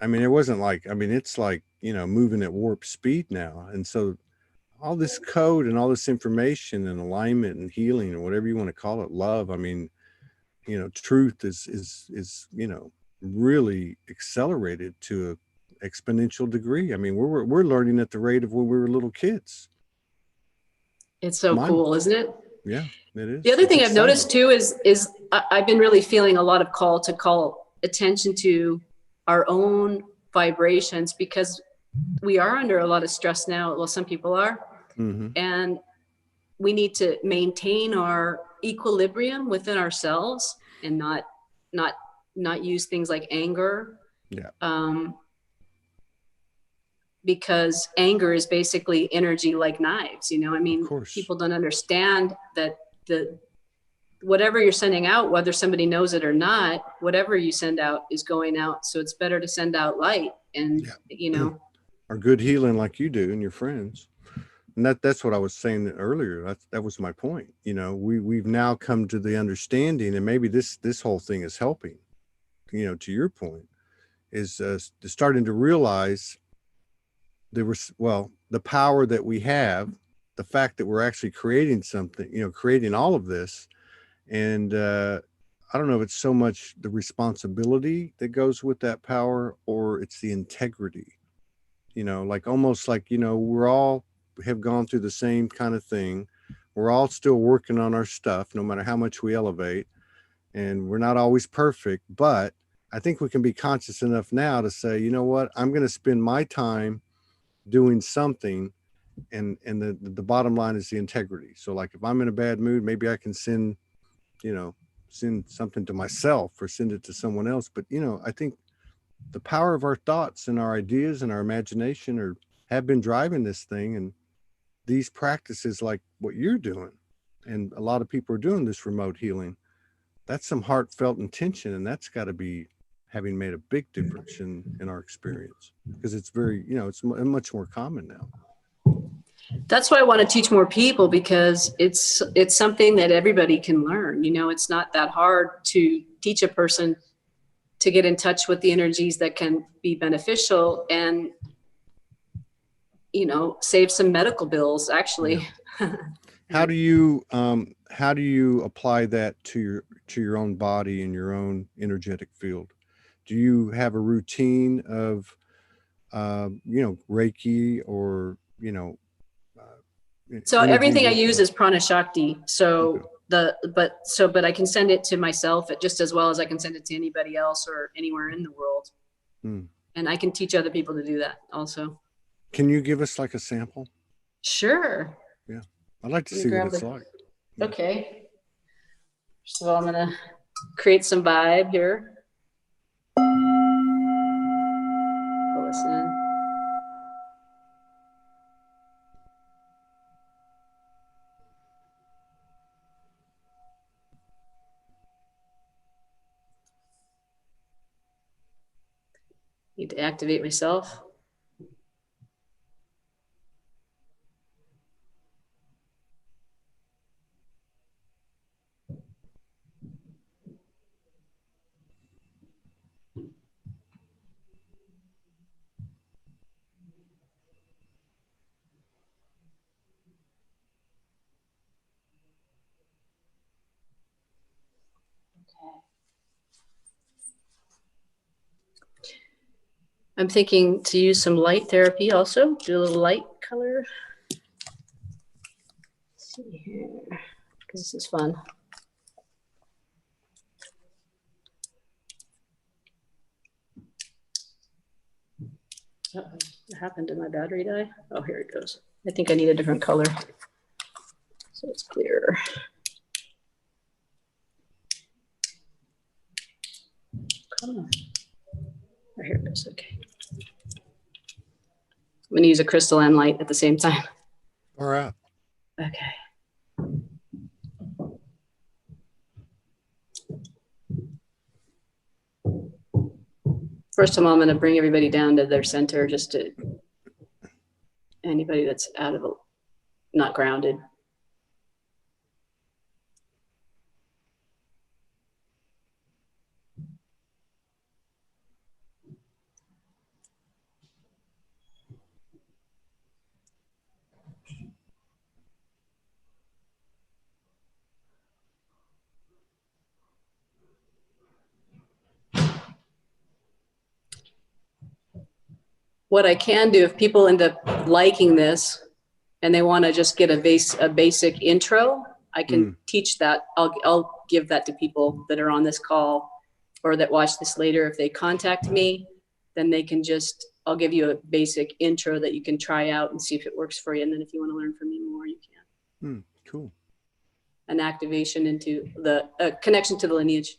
I mean, it's like, moving at warp speed now. And so all this code and all this information and alignment and healing and whatever you want to call it, love, I mean, truth is really accelerated to an exponential degree. I mean, we're learning at the rate of when we were little kids. It's so cool, isn't it? Yeah, it is. The other thing I've noticed too is I've been really feeling a lot of call attention to our own vibrations, because we are under a lot of stress now. Well, some people are, and we need to maintain our equilibrium within ourselves and not use things like anger. Because anger is basically energy like knives. I mean, people don't understand that whatever you're sending out, whether somebody knows it or not, whatever you send out is going out. So it's better to send out light and, or good healing like you do and your friends. And that's what I was saying earlier. That was my point. We've now come to the understanding, and maybe this whole thing is helping, to your point, is starting to realize the power that we have, the fact that we're actually creating something, creating all of this. And I don't know if it's so much the responsibility that goes with that power, or it's the integrity, like almost like, we're all have gone through the same kind of thing. We're all still working on our stuff, no matter how much we elevate, and we're not always perfect. But I think we can be conscious enough now to say, you know what, I'm going to spend my time doing something, and the bottom line is the integrity. So like if I'm in a bad mood, maybe I can send something to myself or send it to someone else. But I think the power of our thoughts and our ideas and our imagination have been driving this thing. And these practices like what you're doing, and a lot of people are doing this remote healing, that's some heartfelt intention, and that's got to be having made a big difference in our experience, because it's very, it's much more common now. That's why I want to teach more people, because it's something that everybody can learn. It's not that hard to teach a person to get in touch with the energies that can be beneficial and, save some medical bills, actually. Yeah. How do you apply that to your own body and your own energetic field? Do you have a routine of, Reiki or, so everything I use is Prana Shakti. So but I can send it to myself just as well as I can send it to anybody else or anywhere in the world. And I can teach other people to do that also. Can you give us like a sample? Sure. Yeah. I'd like to see what it's like. Okay. First of all, I'm going to create some vibe here. Pull this in. Need to activate myself. I'm thinking to use some light therapy also, do a little light color. Let's see here, because this is fun. Uh-oh, what happened? Did my battery die? Oh, here it goes. I think I need a different color so it's clearer. Come on. Oh, here it goes. Okay. I'm going to use a crystal and light at the same time. All right. Okay. First of all, I'm going to bring everybody down to their center, just to anybody that's out of, not grounded. What I can do, if people end up liking this and they want to just get a basic intro, I can teach that. I'll give that to people that are on this call or that watch this later. If they contact me, then they can just, I'll give you a basic intro that you can try out and see if it works for you. And then if you want to learn from me more, you can. Cool. An activation into the connection to the lineage.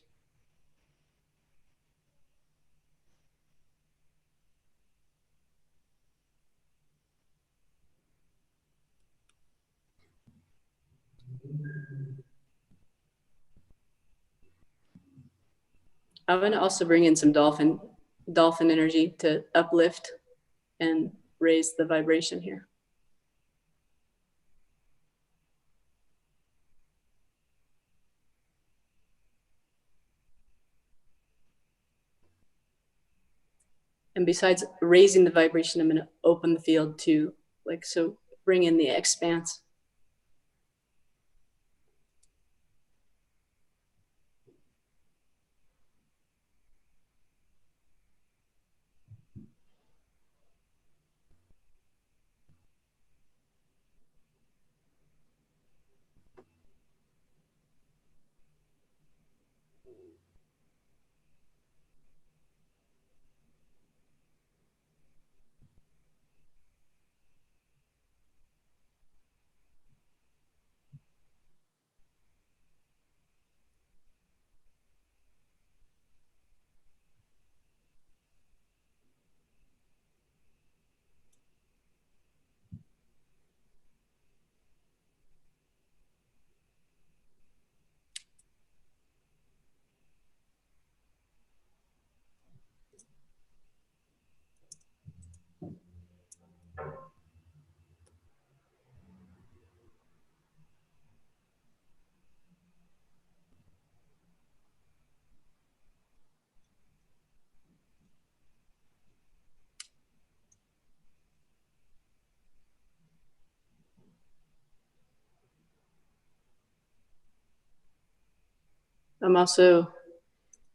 I'm going to also bring in some dolphin energy to uplift and raise the vibration here. And besides raising the vibration, I'm going to open the field too, like so. Bring in the expanse. I'm also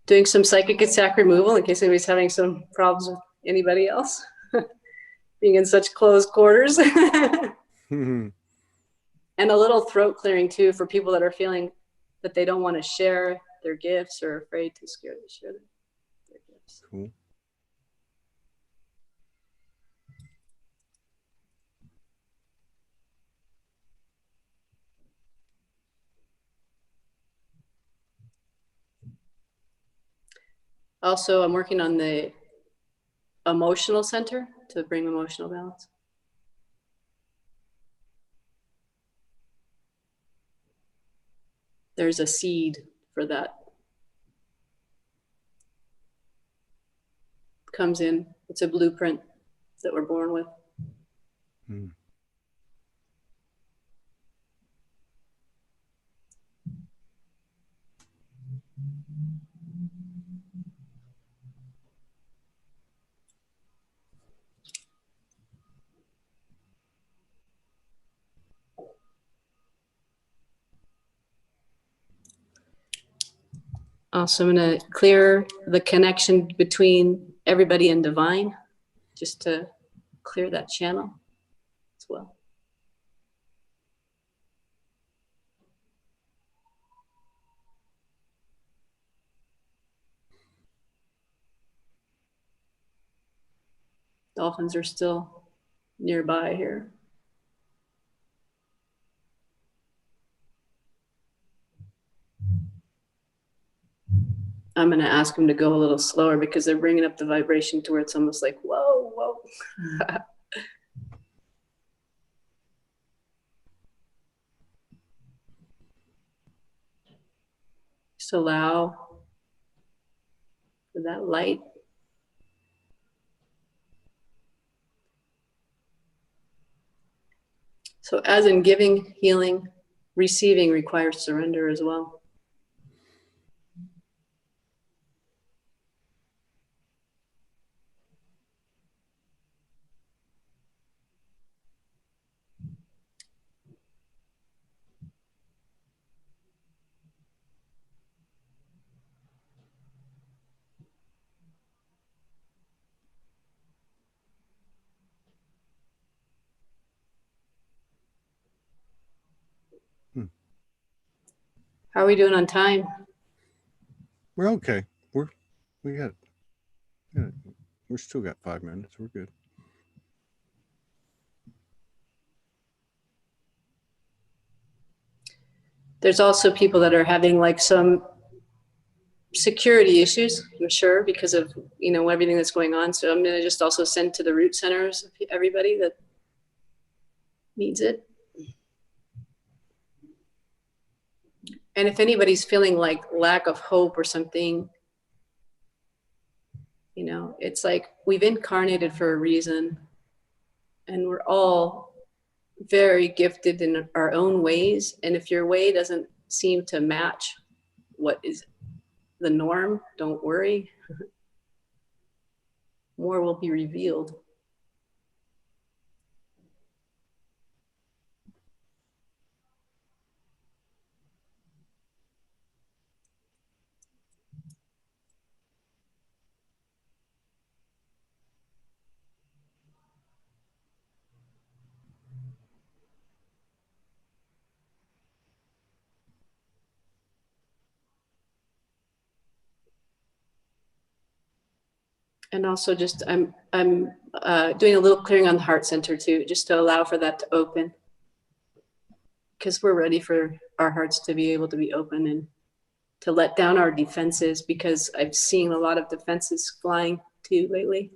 doing some psychic attack removal in case anybody's having some problems with anybody else being in such close quarters. And a little throat clearing too for people that are feeling that they don't want to share their gifts or afraid to share their gifts. Cool. Also, I'm working on the emotional center to bring emotional balance. There's a seed for that. Comes in, it's a blueprint that we're born with. Also, I'm going to clear the connection between everybody and divine just to clear that channel as well. Dolphins are still nearby here. I'm going to ask them to go a little slower because they're bringing up the vibration to where it's almost like, whoa, whoa. Just allow for that light. So as in giving, healing, receiving requires surrender as well. How are we doing on time? We're okay. We still got 5 minutes. We're good. There's also people that are having like some security issues, I'm sure, because of, you know, everything that's going on. So I'm going to just also send to the root centers of everybody that needs it. And if anybody's feeling like lack of hope or something, you know, it's like we've incarnated for a reason, and we're all very gifted in our own ways. And if your way doesn't seem to match what is the norm, don't worry. More will be revealed. And also just, I'm doing a little clearing on the heart center too, just to allow for that to open. Because we're ready for our hearts to be able to be open and to let down our defenses, because I've seen a lot of defenses flying too lately.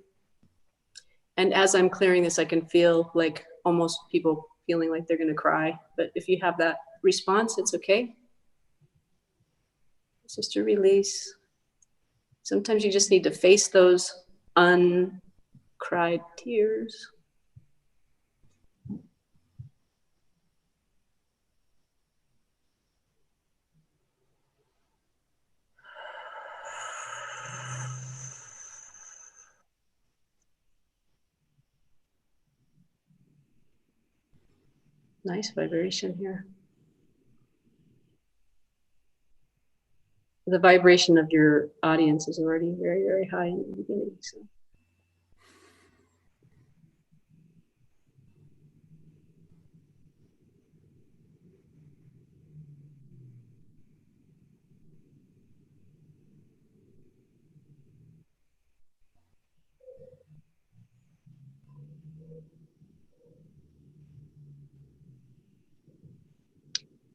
And as I'm clearing this, I can feel like almost people feeling like they're gonna cry. But if you have that response, it's okay. It's just a release. Sometimes you just need to face those uncried tears. Nice vibration here. The vibration of your audience is already very, very high in the beginning. So.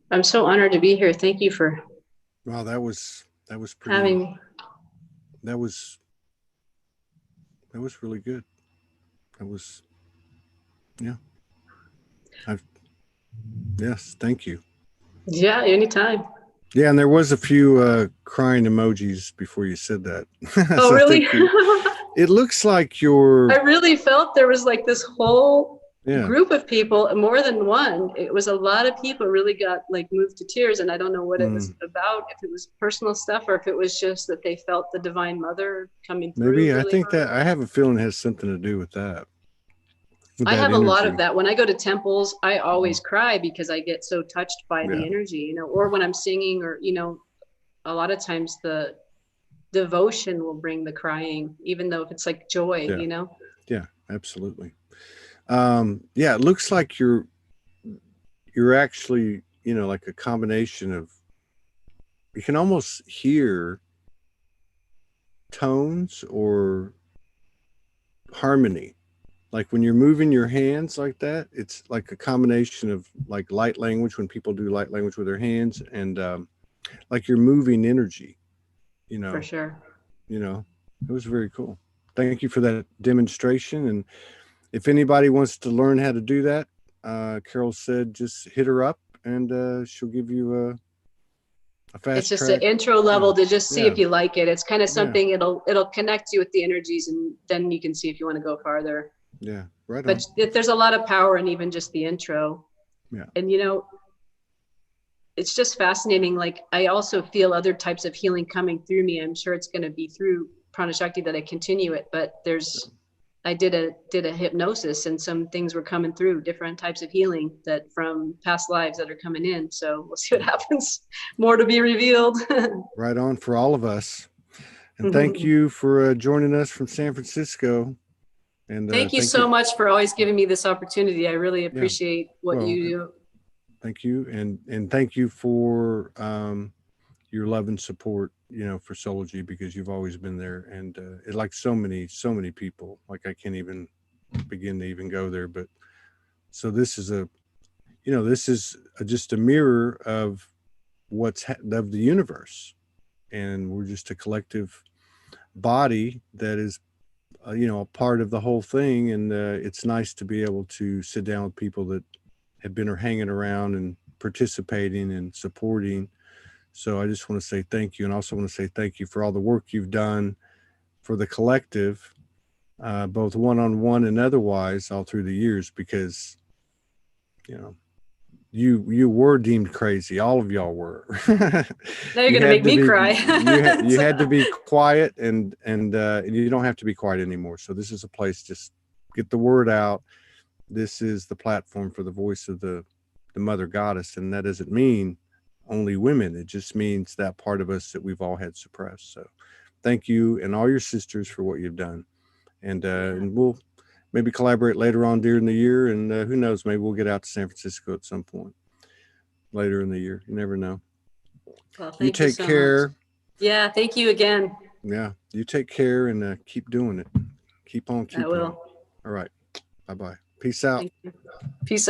I'm so honored to be here. Thank you for Wow, that was pretty. having me. That was really good. That was, yeah. Yes, thank you. Yeah, anytime. Yeah, and there was a few crying emojis before you said that. Oh, So really? it looks like you're. I really felt there was like this whole Yeah. group of people, more than one. It was a lot of people really got like moved to tears, and I don't know what it was about, if it was personal stuff or if it was just that they felt the Divine Mother coming through. Maybe really I think hard. that I have a feeling it has something to do with that. I have a lot of that. When I go to temples, I always cry because I get so touched by the energy, you know, or when I'm singing, or, you know, a lot of times the devotion will bring the crying, even though if it's like joy, you know? Yeah. Absolutely. Yeah, it looks like you're actually, like a combination of, you can almost hear tones or harmony. Like when you're moving your hands like that, it's like a combination of like light language, when people do light language with their hands, and like you're moving energy, you For know, sure. it was very cool. Thank you for that demonstration. And if anybody wants to learn how to do that, Carol said, just hit her up and she'll give you a It's fast just an track. intro level to just see Yeah. if you like it. It's kind of Yeah. something, it'll connect you with the energies, and then you can see if you want to go farther. Yeah. Right But on. there's a lot of power in even just the intro. Yeah. And it's just fascinating. Like, I also feel other types of healing coming through me. I'm sure it's going to be through Prana Shakti that I continue it, but I did a hypnosis, and some things were coming through, different types of healing that from past lives that are coming in. So we'll see what happens. More to be revealed. Right on for all of us. And thank you for joining us from San Francisco. And Thank you so much for always giving me this opportunity. I really appreciate what Well, you do. Thank you. And thank you for your love and support, for Soulspeaks, because you've always been there. And it, like so many people, like I can't even begin to even go there. But so this is just a mirror of of the universe. And we're just a collective body that is, a part of the whole thing. And it's nice to be able to sit down with people that have been hanging around and participating and supporting. So I just want to say thank you. And also want to say thank you for all the work you've done for the collective, both one-on-one and otherwise, all through the years, because, you were deemed crazy. All of y'all were. Now you're going to make me cry. You had to be quiet, and you don't have to be quiet anymore. So this is a place, just get the word out. This is the platform for the voice of the mother goddess. And that doesn't mean only women. It just means that part of us that we've all had suppressed. So thank you and all your sisters for what you've done. And we'll maybe collaborate later on during the year. And who knows, maybe we'll get out to San Francisco at some point later in the year. You never know. Well, You thank you take so care. much. Yeah, thank you again. Yeah, you take care and keep doing it. Keep on keeping I will. on. All right. Bye-bye. Peace out. Thank you. Peace out.